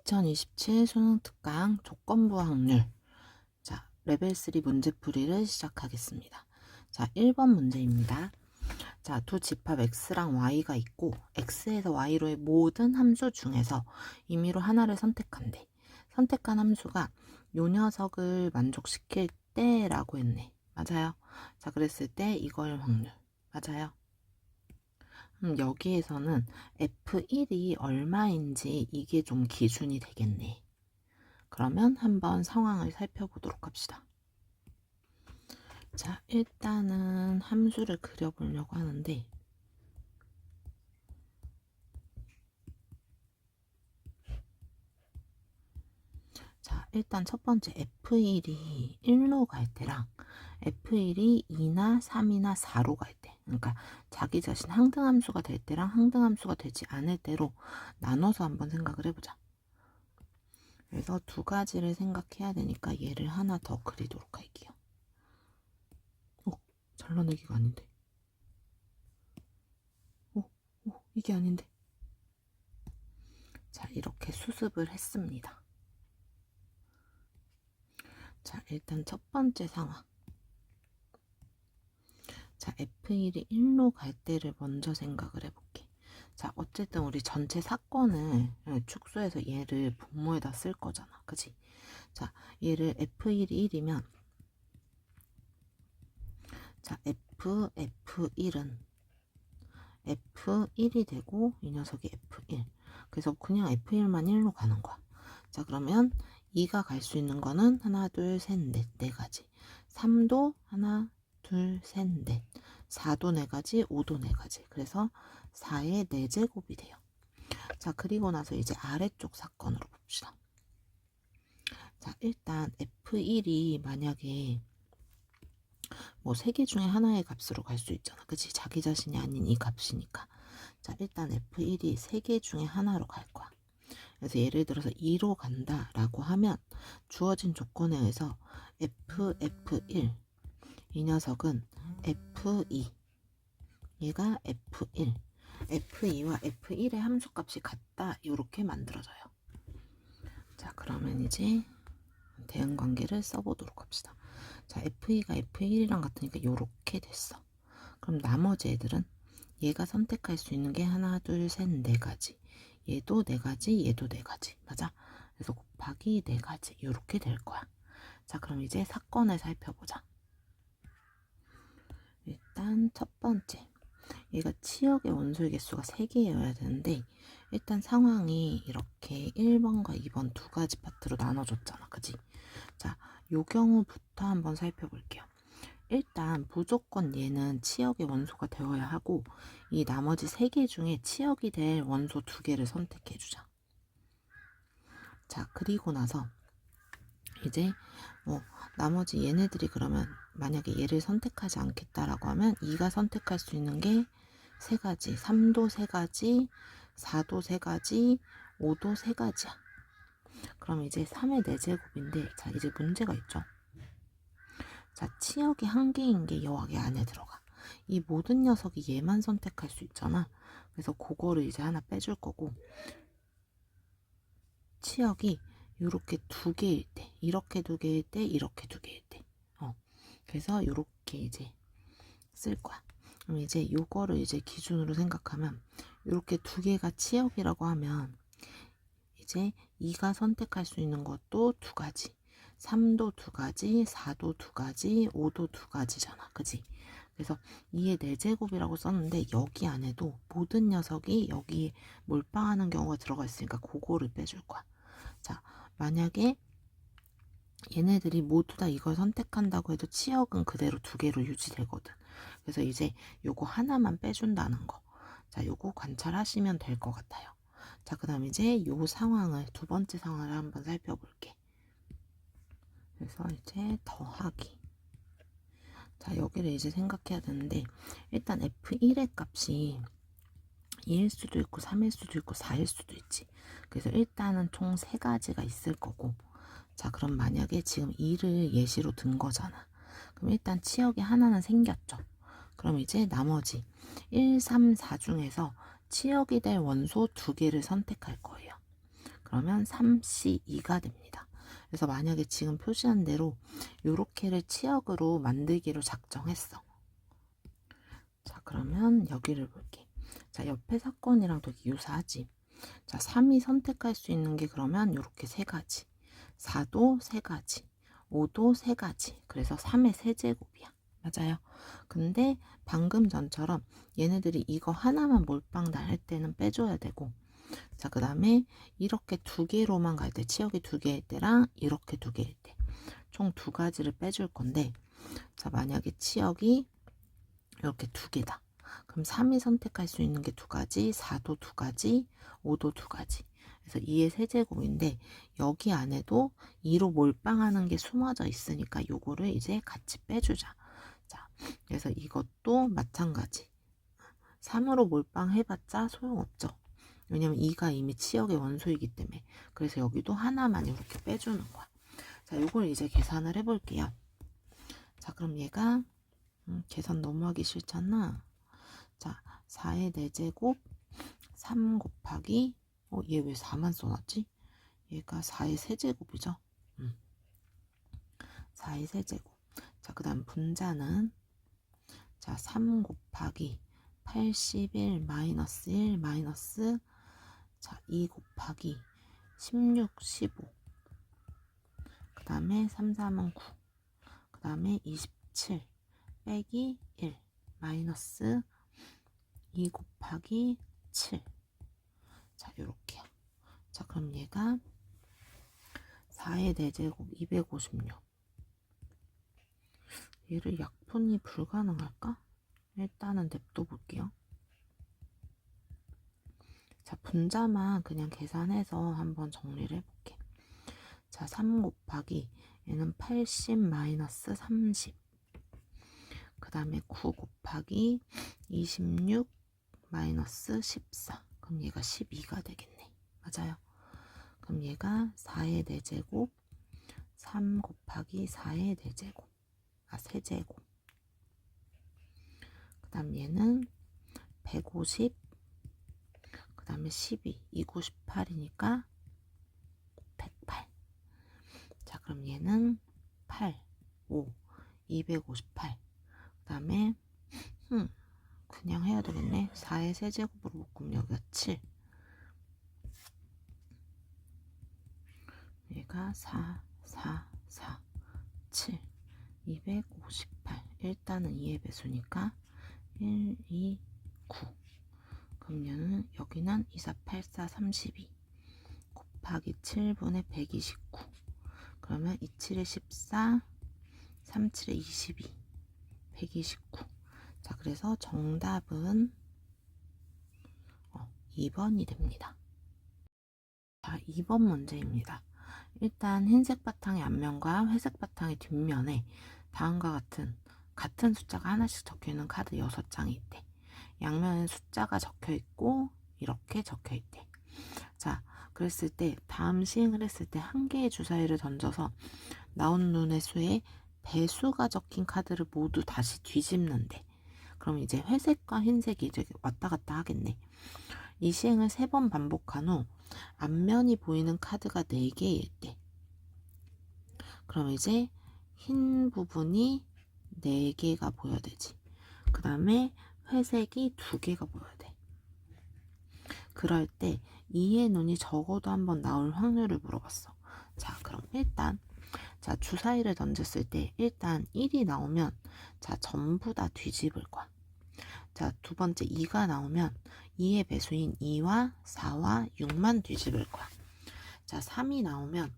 2027 수능 특강 조건부 확률. 자, 레벨 3 문제풀이를 시작하겠습니다. 자, 1번 문제입니다. 자, 두 집합 x랑 y가 있고 x에서 y로의 모든 함수 중에서 임의로 하나를 선택한대. 선택한 함수가 요 녀석을 만족시킬 때라고 했네. 맞아요. 자, 그랬을 때 이걸 확률. 맞아요. 여기에서는 F1이 얼마인지 이게 좀 기준이 되겠네. 그러면 한번 상황을 살펴보도록 합시다. 자, 일단은 함수를 그려보려고 하는데 자, 일단 첫 번째 F1이 1로 갈 때랑 F1이 2나 3이나 4로 갈 때, 그러니까 자기 자신 항등함수가 될 때랑 항등함수가 되지 않을 때로 나눠서 한번 생각을 해보자. 그래서 두 가지를 생각해야 되니까 얘를 하나 더 그리도록 할게요. 잘라내기가 아닌데. 이게 아닌데. 자, 이렇게 수습을 했습니다. 자, 일단 첫 번째 상황. 자, F1이 1로 갈 때를 먼저 생각을 해볼게. 자, 어쨌든 우리 전체 사건을 축소해서 얘를 분모에다 쓸 거잖아. 그치? 자, 얘를 F1이 1이면 자, F1은 F1이 되고 이 녀석이 F1. 그래서 그냥 F1만 1로 가는 거야. 자, 그러면 2가 갈 수 있는 거는 하나, 둘, 셋, 넷, 네 가지. 3도 하나, 둘, 셋, 넷. 4도 네 가지, 5도 네 가지. 그래서 4의 4제곱이 돼요. 자, 그리고 나서 이제 아래쪽 사건으로 봅시다. 자, 일단 F1이 만약에 뭐 3개 중에 하나의 값으로 갈 수 있잖아. 그치? 자기 자신이 아닌 이 값이니까. 자, 일단 F1이 3개 중에 하나로 갈 거야. 그래서 예를 들어서 2로 간다 라고 하면 주어진 조건에 의해서 F1 이 녀석은 F2 얘가 F1 F2와 F1의 함수값이 같다 이렇게 만들어져요. 자, 그러면 이제 대응관계를 써보도록 합시다. 자, F2가 F1이랑 같으니까 이렇게 됐어. 그럼 나머지 애들은 얘가 선택할 수 있는 게 하나, 둘, 셋, 네 가지. 얘도 네 가지, 얘도 네 가지. 맞아? 그래서 곱하기 네 가지. 이렇게 될 거야. 자, 그럼 이제 사건을 살펴보자. 일단 첫 번째. 얘가 치역의 원소의 개수가 3개여야 되는데 일단 상황이 이렇게 1번과 2번 두 가지 파트로 나눠졌잖아. 그지? 자, 요 경우부터 한번 살펴볼게요. 일단 무조건 얘는 치역의 원소가 되어야 하고 이 나머지 3개 중에 치역이 될 원소 2개를 선택해 주자. 자, 그리고 나서 이제 나머지 얘네들이 그러면 만약에 얘를 선택하지 않겠다라고 하면 2가 선택할 수 있는 게 3가지, 3도 3가지, 4도 3가지, 5도 3가지야. 그럼 이제 3의 4제곱인데 자, 이제 문제가 있죠. 자, 치역이 한 개인 게 여기 안에 들어가. 이 모든 녀석이 얘만 선택할 수 있잖아. 그래서 그거를 이제 하나 빼줄 거고 치역이 이렇게 2개일 때, 이렇게 2개일 때, 이렇게 2개일 때. 그래서 이렇게 이제 쓸 거야. 그럼 이제 요거를 이제 기준으로 생각하면 이렇게 2개가 치역이라고 하면 이제 2가 선택할 수 있는 것도 2가지. 3도 2가지, 4도 2가지, 5도 2가지잖아. 그지? 그래서 2의 4제곱이라고 썼는데 여기 안에도 모든 녀석이 여기에 몰빵하는 경우가 들어가 있으니까 그거를 빼줄 거야. 자, 만약에 얘네들이 모두 다 이걸 선택한다고 해도 치역은 그대로 2개로 유지되거든. 그래서 이제 요거 하나만 빼준다는 거. 자, 요거 관찰하시면 될 것 같아요. 자, 그 다음 이제 요 상황을, 두 번째 상황을 한번 살펴볼게. 그래서 이제 더하기. 자, 여기를 이제 생각해야 되는데, 일단 F1의 값이 2일 수도 있고, 3일 수도 있고, 4일 수도 있지. 그래서 일단은 총 3가지가 있을 거고, 자, 그럼 만약에 지금 2를 예시로 든 거잖아. 그럼 일단 치역이 하나는 생겼죠. 그럼 이제 나머지 1, 3, 4 중에서 치역이 될 원소 2개를 선택할 거예요. 그러면 3C2가 됩니다. 그래서 만약에 지금 표시한 대로 요렇게를 치역으로 만들기로 작정했어. 자, 그러면 여기를 볼게. 자, 옆에 사건이랑 되게 유사하지. 자, 3이 선택할 수 있는 게 그러면 이렇게 세 가지. 4도 세 가지. 5도 세 가지. 그래서 3의 세제곱이야. 맞아요. 근데 방금 전처럼 얘네들이 이거 하나만 몰빵 할 때는 빼줘야 되고, 자, 그 다음에 이렇게 두 개로만 갈 때, 치역이 두 개일 때랑 이렇게 두 개일 때, 총 두 가지를 빼줄 건데, 자, 만약에 치역이 이렇게 두 개다. 그럼 3이 선택할 수 있는 게 두 가지, 4도 두 가지, 5도 두 가지. 그래서 2의 세제곱인데 여기 안에도 2로 몰빵하는 게 숨어져 있으니까 요거를 이제 같이 빼주자. 자, 그래서 이것도 마찬가지. 3으로 몰빵해봤자 소용없죠. 왜냐면 2가 이미 치역의 원소이기 때문에. 그래서 여기도 하나만 이렇게 빼주는 거야. 자, 요걸 이제 계산을 해볼게요. 자, 그럼 얘가 계산 너무 하기 싫잖아. 자, 4의 4제곱 3 곱하기 얘 왜 4만 써놨지? 얘가 4의 세제곱이죠. 4의 세제곱. 자, 그 다음 분자는 자, 3 곱하기 81 마이너스 1 마이너스 자, 2 곱하기 16 15. 그 다음에 3 3은 9. 그 다음에 27 빼기 1 마이너스 2 곱하기 7. 자, 요렇게요. 자, 그럼 얘가 4의 4제곱 256. 얘를 약분이 불가능할까? 일단은 냅둬 볼게요. 자, 분자만 그냥 계산해서 한번 정리를 해볼게. 자, 3 곱하기 얘는 80 마이너스 30. 그 다음에 9 곱하기 26 마이너스 14. 그럼 얘가 12가 되겠네. 맞아요. 그럼 얘가 4의 4제곱 3 곱하기 4의 4제곱 세제곱. 그 다음 얘는 150 그 다음에 12 298이니까 108. 자, 그럼 얘는 8 5 258. 그 다음에 그냥 해야 되겠네. 4의 세제곱으로 묶으면 여기가 7. 얘가 4 4 4 7 258. 일단은 2의 배수니까 1 2 9. 그럼 얘는 여기는 2 4 8 4 32 곱하기 7분의 129. 그러면 27에 14 37에 22 129. 자, 그래서 정답은 2번이 됩니다. 자, 2번 문제입니다. 일단 흰색 바탕의 앞면과 회색 바탕의 뒷면에 다음과 같은 숫자가 하나씩 적혀있는 카드 6장이 있대. 양면에 숫자가 적혀있고 이렇게 적혀있대. 자, 그랬을 때 다음 시행을 했을 때 한 개의 주사위를 던져서 나온 눈의 수에 배수가 적힌 카드를 모두 다시 뒤집는데, 그럼 이제 회색과 흰색이 이제 왔다 갔다 하겠네. 이 시행을 3번 반복한 후 앞면이 보이는 카드가 4개일 때, 그럼 이제 흰 부분이 4개가 보여야 되지. 그 다음에 회색이 2개가 보여야 돼. 그럴 때 2의 눈이 적어도 한번 나올 확률을 물어봤어. 자, 그럼 일단 자, 주사위를 던졌을 때 일단 1이 나오면 자, 전부 다 뒤집을 거야. 자, 두 번째 2가 나오면 2의 배수인 2와 4와 6만 뒤집을 거야. 자, 3이 나오면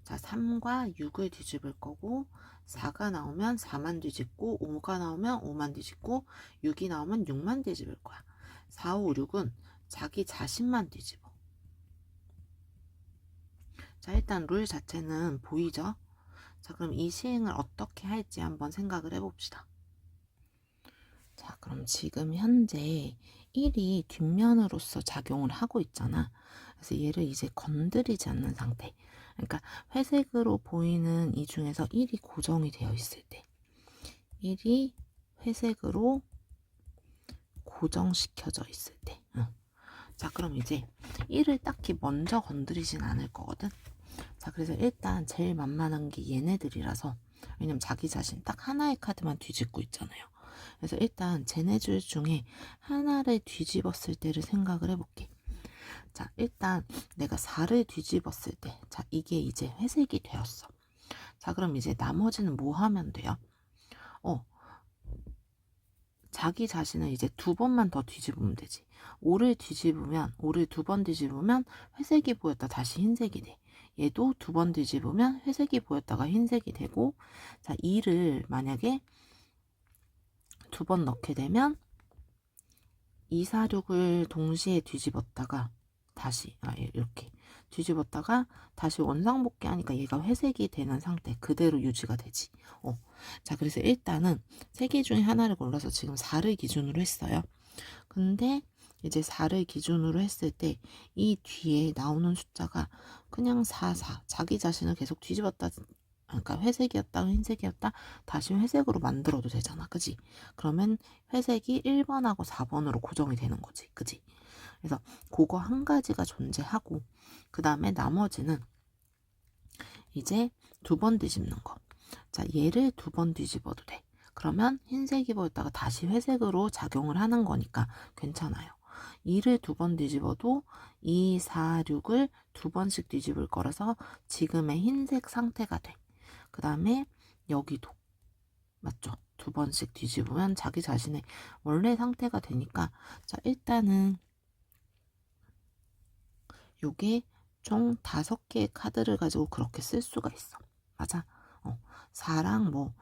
자, 3과 6을 뒤집을 거고, 4가 나오면 4만 뒤집고, 5가 나오면 5만 뒤집고, 6이 나오면 6만 뒤집을 거야. 4, 5, 6은 자기 자신만 뒤집어. 자, 일단 룰 자체는 보이죠? 자, 그럼 이 시행을 어떻게 할지 한번 생각을 해봅시다. 자, 그럼 지금 현재 1이 뒷면으로서 작용을 하고 있잖아. 그래서 얘를 이제 건드리지 않는 상태. 그러니까 회색으로 보이는 이 중에서 1이 고정이 되어 있을 때, 1이 회색으로 고정시켜져 있을 때, 자, 그럼 이제 1을 딱히 먼저 건드리진 않을 거거든. 자, 그래서 일단 제일 만만한 게 얘네들이라서, 왜냐면 자기 자신 딱 하나의 카드만 뒤집고 있잖아요. 그래서 일단 쟤네들 중에 하나를 뒤집었을 때를 생각을 해볼게. 자, 일단 내가 4를 뒤집었을 때, 자, 이게 이제 회색이 되었어. 자, 그럼 이제 나머지는 뭐 하면 돼요? 자기 자신을 이제 2번만 더 뒤집으면 되지. 5를 뒤집으면, 5를 2번 뒤집으면 회색이 보였다 다시 흰색이 돼. 얘도 2번 뒤집으면 회색이 보였다가 흰색이 되고, 자, 2를 만약에 2번 넣게 되면 2, 4, 6을 동시에 뒤집었다가 다시 이렇게 뒤집었다가 다시 원상복귀 하니까 얘가 회색이 되는 상태 그대로 유지가 되지. 자, 그래서 일단은 3개 중에 하나를 골라서 지금 4를 기준으로 했어요. 근데 이제 4를 기준으로 했을 때 이 뒤에 나오는 숫자가 그냥 4, 4 자기 자신을 계속 뒤집었다, 그러니까 회색이었다가 흰색이었다 다시 회색으로 만들어도 되잖아, 그지? 그러면 회색이 1번하고 4번으로 고정이 되는 거지, 그지? 그래서 그거 한 가지가 존재하고, 그 다음에 나머지는 이제 2번 뒤집는 거. 자, 얘를 2번 뒤집어도 돼. 그러면 흰색이 보였다가 다시 회색으로 작용을 하는 거니까 괜찮아요. 2를 2번 뒤집어도 2, 4, 6을 2번씩 뒤집을 거라서 지금의 흰색 상태가 돼. 그 다음에 여기도 맞죠? 2번씩 뒤집으면 자기 자신의 원래 상태가 되니까, 자, 일단은 요게 총 5개의 카드를 가지고 그렇게 쓸 수가 있어. 맞아? 4랑 뭐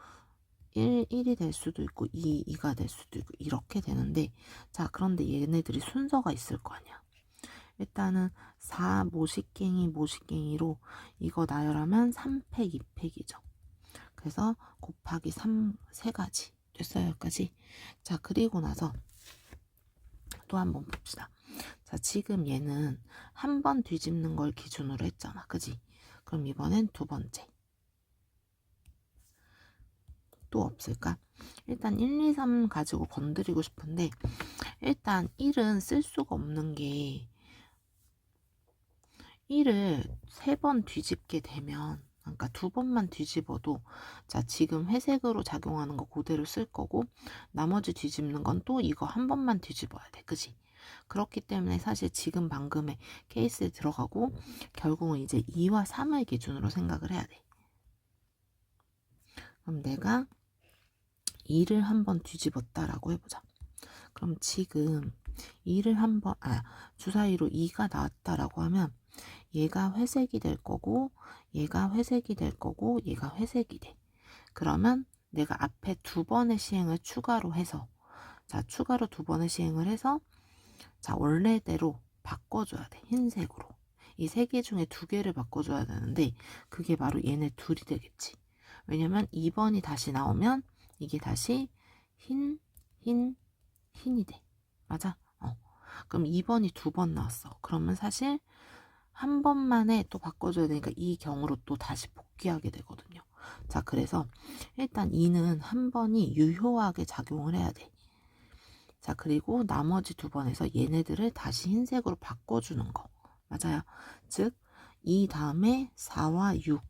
1이 될 수도 있고 2가 될 수도 있고 이렇게 되는데, 자, 그런데 얘네들이 순서가 있을 거 아니야. 일단은 4 모식갱이로 이거 나열하면 3팩 2팩이죠. 그래서 곱하기 3가지 됐어요, 여기까지. 자, 그리고 나서 또 한번 봅시다. 자, 지금 얘는 한 번 뒤집는 걸 기준으로 했잖아, 그지? 그럼 이번엔 2번째 또 없을까? 일단 1, 2, 3 가지고 건드리고 싶은데, 일단 1은 쓸 수가 없는 게 1을 3번 뒤집게 되면, 그러니까 2번만 뒤집어도, 자, 지금 회색으로 작용하는 거 그대로 쓸 거고, 나머지 뒤집는 건 또 이거 한 번만 뒤집어야 돼, 그지? 그렇기 때문에 사실 지금 방금의 케이스에 들어가고, 결국은 이제 2와 3을 기준으로 생각을 해야 돼. 그럼 내가 2를 한번 뒤집었다라고 해보자. 그럼 지금 2를 한번, 주사위로 2가 나왔다라고 하면 얘가 회색이 될 거고, 얘가 회색이 될 거고, 얘가 회색이 돼. 그러면 내가 앞에 2번의 시행을 추가로 해서, 자, 추가로 2번의 시행을 해서, 자, 원래대로 바꿔줘야 돼. 흰색으로. 이 3개 중에 2개를 바꿔줘야 되는데, 그게 바로 얘네 둘이 되겠지. 왜냐면 2번이 다시 나오면 이게 다시 흰이 돼. 맞아? 그럼 2번이 2번 나왔어. 그러면 사실 한 번만에 또 바꿔줘야 되니까 이 경우로 또 다시 복귀하게 되거든요. 자, 그래서 일단 2는 한 번이 유효하게 작용을 해야 돼. 자, 그리고 나머지 2번에서 얘네들을 다시 흰색으로 바꿔주는 거. 맞아요. 즉, 이 다음에 4와 6.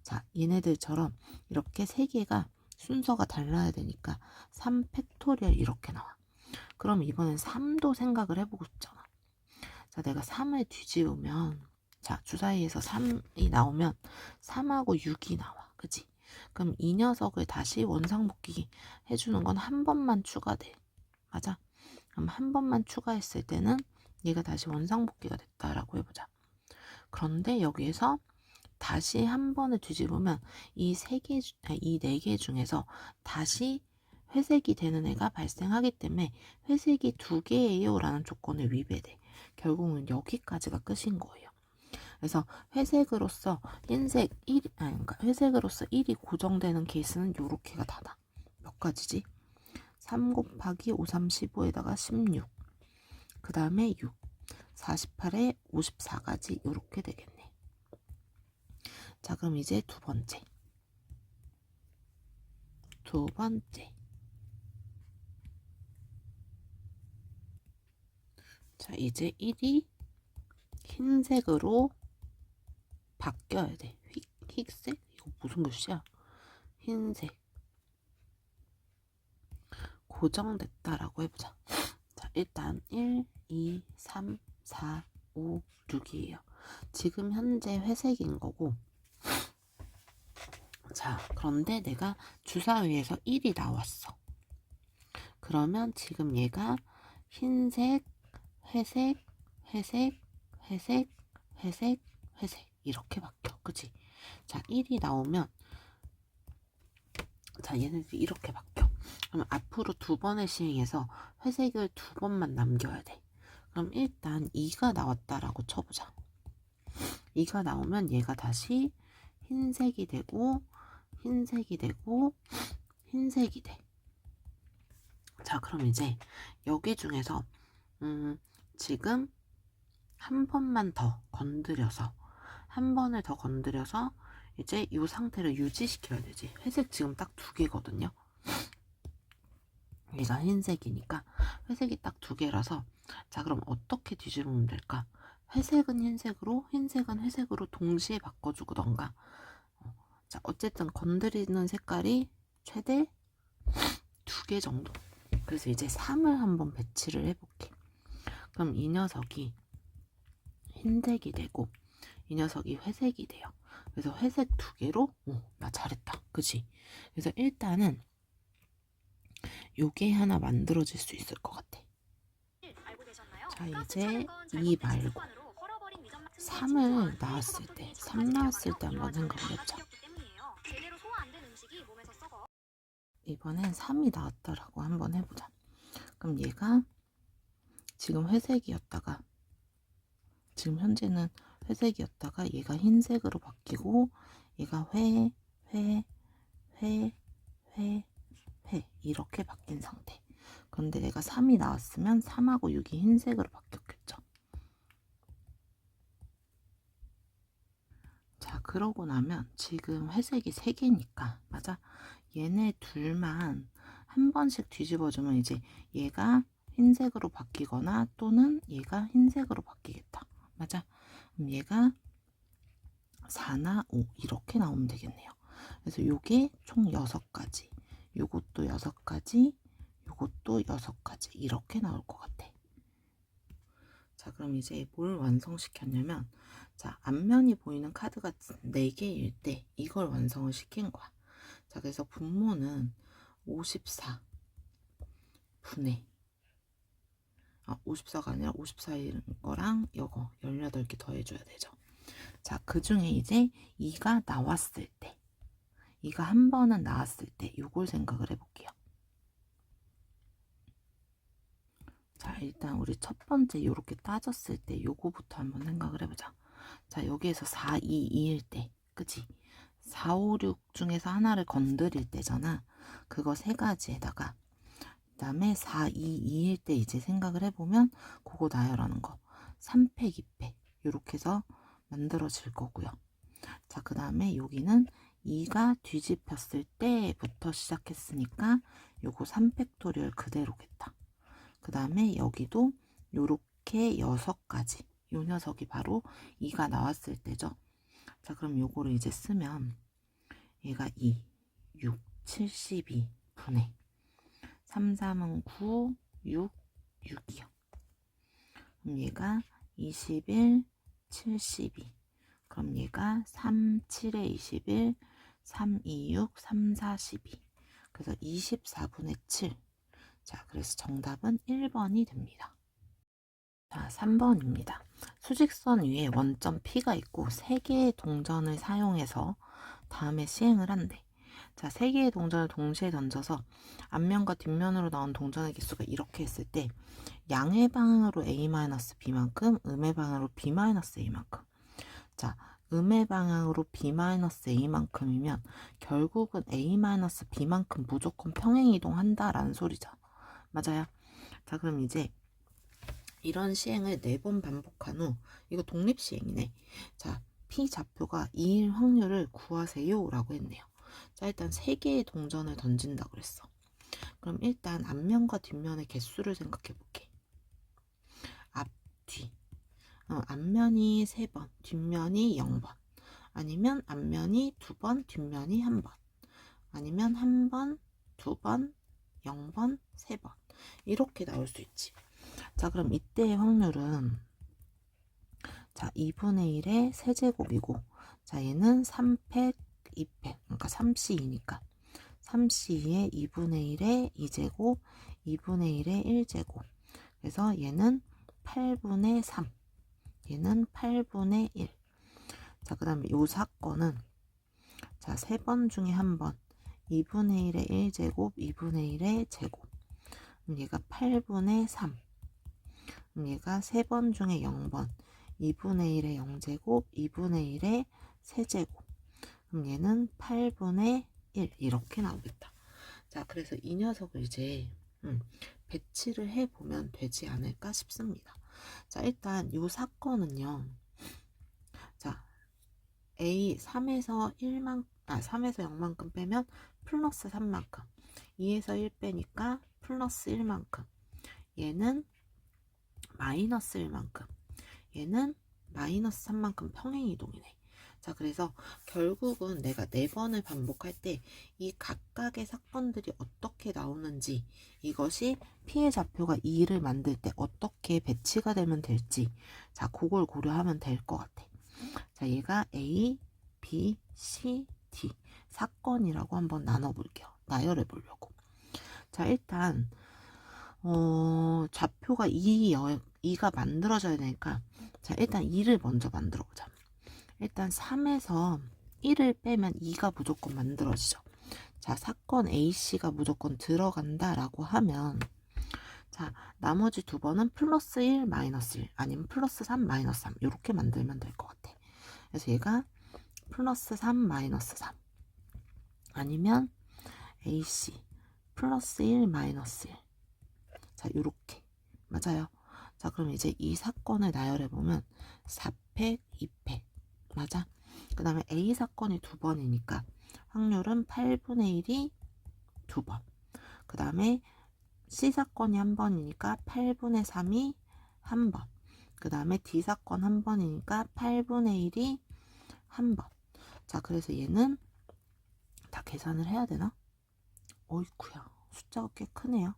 자, 얘네들처럼 이렇게 3개가 순서가 달라야 되니까 3팩토리얼 이렇게 나와. 그럼 이번엔 3도 생각을 해보고 싶잖아. 자, 내가 3을 뒤집으면, 자, 주사위에서 3이 나오면 3하고 6이 나와. 그치? 그럼 이 녀석을 다시 원상복귀 해주는 건 한 번만 추가돼. 맞아? 그럼 한 번만 추가했을 때는 얘가 다시 원상복귀가 됐다라고 해보자. 그런데 여기에서 다시 한 번을 뒤집으면 이 4개 중에서 다시 회색이 되는 애가 발생하기 때문에 회색이 2개예요 라는 조건을 위배돼. 결국은 여기까지가 끝인 거예요. 그래서 회색으로서 흰색 1, 그러니까 회색으로서 1이 고정되는 케이스는 요렇게가 다다. 몇 가지지? 3 곱하기 5, 3, 15에다가 16. 그 다음에 6. 48에 54가지 요렇게 되겠네. 자, 그럼 이제 두 번째. 자, 이제 1이 흰색으로 바뀌어야 돼. 흰색? 이거 무슨 글씨야? 흰색. 고정됐다라고 해보자. 자, 일단 1, 2, 3, 4, 5, 6이에요. 지금 현재 회색인 거고. 자, 그런데 내가 주사위에서 1이 나왔어. 그러면 지금 얘가 흰색, 회색, 회색, 회색, 회색, 회색 이렇게 바뀌어. 그치? 자, 1이 나오면 자, 얘네들이 이렇게 바뀌어. 그럼 앞으로 두 번의 시행해서 회색을 두 번만 남겨야 돼. 그럼 일단 2가 나왔다라고 쳐보자. 2가 나오면 얘가 다시 흰색이 되고 흰색이 되고 흰색이 돼. 자, 그럼 이제 여기 중에서 지금 한 번만 더 건드려서 한 번을 더 건드려서 이제 이 상태를 유지시켜야 되지. 회색 지금 딱 두 개거든요. 얘가 흰색이니까 회색이 딱 두 개라서 자, 그럼 어떻게 뒤집으면 될까? 회색은 흰색으로 흰색은 회색으로 동시에 바꿔주던가. 자, 어쨌든 건드리는 색깔이 최대 두 개 정도. 그래서 이제 3을 한번 배치를 해볼게. 그럼 이 녀석이 흰색이 되고 이 녀석이 회색이 돼요. 그래서 회색 두 개로 나 잘했다. 그치? 그래서 일단은 요게 하나 만들어질 수 있을 것 같아. 자, 이제 2 말고 3을 나왔을 때 3 나왔을 때 한번 생각을 해보자. 이번엔 3이 나왔다라고 한번 해보자. 그럼 얘가 지금 회색이었다가 지금 현재는 회색이었다가 얘가 흰색으로 바뀌고 얘가 회 이렇게 바뀐 상태. 그런데 내가 3이 나왔으면 3하고 6이 흰색으로 바뀌었겠죠. 자, 그러고 나면 지금 회색이 3개니까 맞아? 얘네 둘만 한 번씩 뒤집어주면 이제 얘가 흰색으로 바뀌거나 또는 얘가 흰색으로 바뀌겠다. 맞아? 그럼 얘가 4나 5 이렇게 나오면 되겠네요. 그래서 요게 총 6가지, 요것도 6가지, 요것도 6가지 이렇게 나올 것 같아. 자, 그럼 이제 뭘 완성시켰냐면 자, 앞면이 보이는 카드가 4개일 때 이걸 완성을 시킨 거야. 자, 그래서 분모는 54 분의 54가 아니라 54인 거랑 요거 18개 더해줘야 되죠. 자, 그 중에 이제 2가 나왔을 때 2가 한 번은 나왔을 때 요걸 생각을 해볼게요. 자, 일단 우리 첫 번째 요렇게 따졌을 때 요거부터 한번 생각을 해보자. 자, 여기에서 4, 2, 2일 때 그치? 4, 5, 6 중에서 하나를 건드릴 때잖아. 그거 세 가지에다가 그 다음에 4, 2, 2일 때 이제 생각을 해보면 그거 나열하는 거 3팩, 2팩 요렇게 해서 만들어질 거고요. 자, 그 다음에 여기는 2가 뒤집혔을 때부터 시작했으니까 요거 3팩토리얼 그대로겠다. 그 다음에 여기도 요렇게 6가지 요 녀석이 바로 2가 나왔을 때죠. 자, 그럼 요거를 이제 쓰면 얘가 2, 6, 72 분의 3, 3은 9, 6, 6이요. 그럼 얘가 21, 72. 그럼 얘가 3, 7에 21, 3, 2, 6, 3, 4, 12. 그래서 24분의 7. 자, 그래서 정답은 1번이 됩니다. 자, 3번입니다. 수직선 위에 원점 P가 있고 3개의 동전을 사용해서 다음에 시행을 한대. 자, 3개의 동전을 동시에 던져서 앞면과 뒷면으로 나온 동전의 개수가 이렇게 했을 때 양의 방향으로 A-B만큼 음의 방향으로 B-A만큼. 자, 음의 방향으로 B-A만큼이면 결국은 A-B만큼 무조건 평행이동한다라는 소리죠. 맞아요. 자, 그럼 이제 이런 시행을 4번 반복한 후 이거 독립시행이네. 자, P 좌표가 2일 확률을 구하세요 라고 했네요. 자, 일단 3개의 동전을 던진다고 그랬어. 그럼 일단 앞면과 뒷면의 개수를 생각해 볼게. 뒤. 앞면이 3번, 뒷면이 0번. 아니면 앞면이 2번, 뒷면이 1번. 아니면 1번, 2번, 0번, 3번. 이렇게 나올 수 있지. 자, 그럼 이때의 확률은 자, 2분의 1의 세제곱이고, 자, 얘는 3팩, 2팩, 그러니까 3C2니까 3C2의 2분의 1의 2제곱, 2분의 1의 1제곱. 그래서 얘는 8분의 3, 얘는 8분의 1. 자, 그 다음에 요 사건은 자, 3번 중에 한 번, 2분의 1의 1제곱, 2분의 1의 제곱. 그럼 얘가 8분의 3. 그럼 얘가 3번 중에 0번, 2분의 1의 0제곱, 2분의 1의 세제곱. 그럼 얘는 8분의 1 이렇게 나오겠다. 자, 그래서 이 녀석을 이제 배치를 해보면 되지 않을까 싶습니다. 자, 일단 이 사건은요. 자, A 3에서 0만큼 빼면 플러스 3만큼. 2에서 1 빼니까 플러스 1만큼. 얘는 마이너스 1만큼. 얘는 마이너스 3만큼 평행이동이네. 자, 그래서 결국은 내가 4번을 반복할 때 이 각각의 사건들이 어떻게 나오는지, 이것이 피해 좌표가 2를 만들 때 어떻게 배치가 되면 될지, 자, 그걸 고려하면 될 것 같아. 자, 얘가 A, B, C, D 사건이라고 한번 나눠볼게요. 나열해 보려고. 자, 일단 좌표가 2가 만들어져야 되니까, 자, 일단 2를 먼저 만들어 보자. 일단 3에서 1을 빼면 2가 무조건 만들어지죠. 자, 사건 A씨가 무조건 들어간다 라고 하면, 자, 나머지 2번은 플러스 1, 마이너스 1 아니면 플러스 3, 마이너스 3 이렇게 만들면 될 것 같아. 그래서 얘가 플러스 3, 마이너스 3 아니면 AC 플러스 1, 마이너스 1. 자, 요렇게 맞아요. 자, 그럼 이제 이 사건을 나열해 보면 4팩, 2팩 맞아. 그 다음에 A 사건이 2번이니까 확률은 8분의 1이 2번. 그 다음에 C 사건이 1번이니까 8분의 3이 1번. 그 다음에 D 사건 1번이니까 8분의 1이 1번. 자, 그래서 얘는 다 계산을 해야 되나? 어이쿠야, 숫자가 꽤 크네요.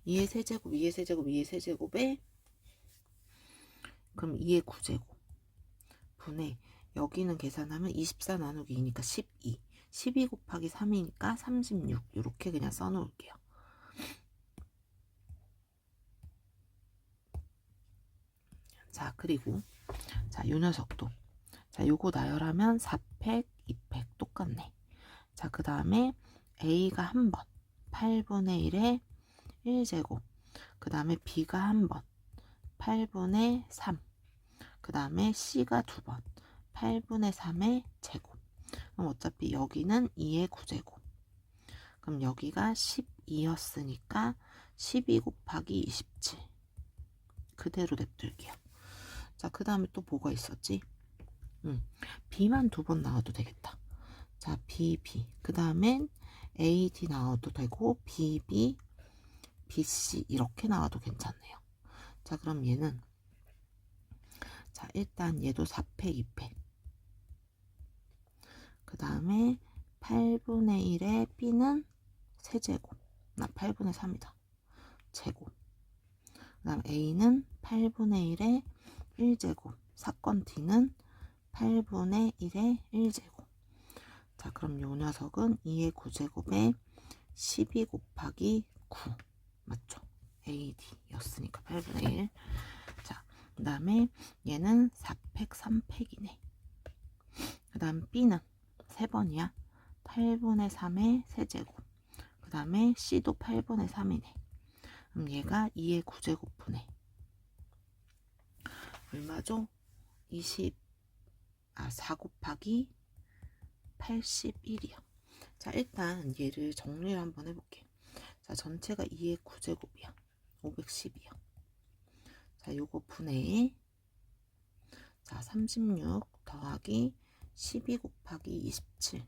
2의 세제곱, 2의 세제곱, 2의 세제곱에 그럼 2의 9제곱 분의, 여기는 계산하면 24 나누기 2니까 12. 12 곱하기 3이니까 36. 이렇게 그냥 써놓을게요. 자, 그리고 자, 요 녀석도 자, 요거 나열하면 4팩, 2팩 똑같네. 자, 그 다음에 A가 한 번 8분의 1의 1제곱. 그 다음에 B가 한 번 8분의 3. 그 다음에 C가 2번 8분의 3의 제곱. 그럼 어차피 여기는 2의 9제곱. 그럼 여기가 12였으니까 12 곱하기 27. 그대로 냅둘게요. 자, 그 다음에 또 뭐가 있었지? B만 2번 나와도 되겠다. 자, B, B. 그 다음엔 A, D 나와도 되고, B, B, B, C 이렇게 나와도 괜찮네요. 자, 그럼 얘는 자, 일단 얘도 4팩, 2팩. 그 다음에 8분의 1의 B는 세제곱. 나 8분의 3이다. 제곱. 그 다음 A는 8분의 1의 1제곱. 사건 D는 8분의 1의 1제곱. 자, 그럼 요 녀석은 2의 9제곱에 12 곱하기 9. 맞죠? AD였으니까 8분의 1. 자, 그 다음에 얘는 4팩, 3팩이네. 그 다음 B는 3번이야. 8분의 3의 세제곱. 그 다음에 C도 8분의 3이네. 그럼 얘가 2의 9제곱분의 얼마죠? 4 곱하기 81이요. 자, 일단 얘를 정리를 한번 해볼게. 자, 전체가 2의 9제곱이야. 510이요. 자, 요거 분의 자, 36 더하기 12 곱하기 27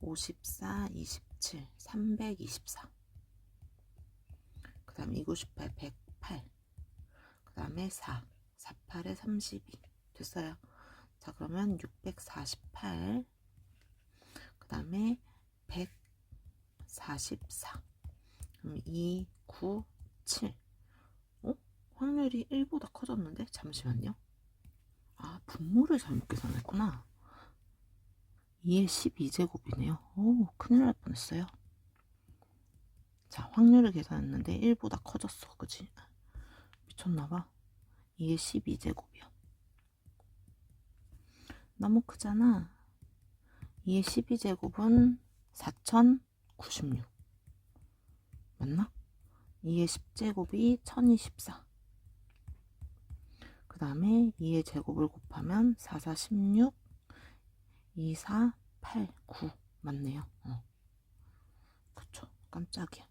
54, 27, 324. 그 다음에 298, 108. 그 다음에 4. 48에 32 됐어요. 자, 그러면 648, 그 다음에 144, 그럼 2, 9, 7. 확률이 1보다 커졌는데? 잠시만요. 아, 분모를 잘못 계산했구나. 2의 12제곱이네요. 오, 큰일 날 뻔했어요. 자, 확률을 계산했는데 1보다 커졌어. 그치? 미쳤나봐. 2의 12제곱이요. 너무 크잖아. 2의 12제곱은 4096. 맞나? 2의 10제곱이 1024. 그 다음에 2의 제곱을 곱하면 4, 4, 16, 2, 4, 8, 9. 맞네요. 그쵸. 깜짝이야.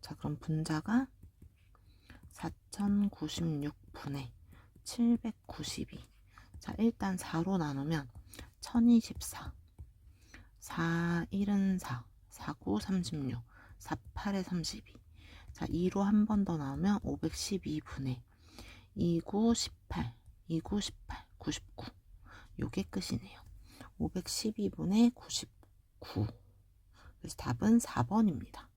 자, 그럼 분자가 4096분의 792. 자, 일단 4로 나누면 1024, 4, 1은 4, 4, 9, 36, 4, 8에 32. 자, 2로 한 번 더 나오면 512분의 2, 9, 18, 2, 9, 18, 99. 요게 끝이네요. 512분의 99. 그래서 답은 4번입니다.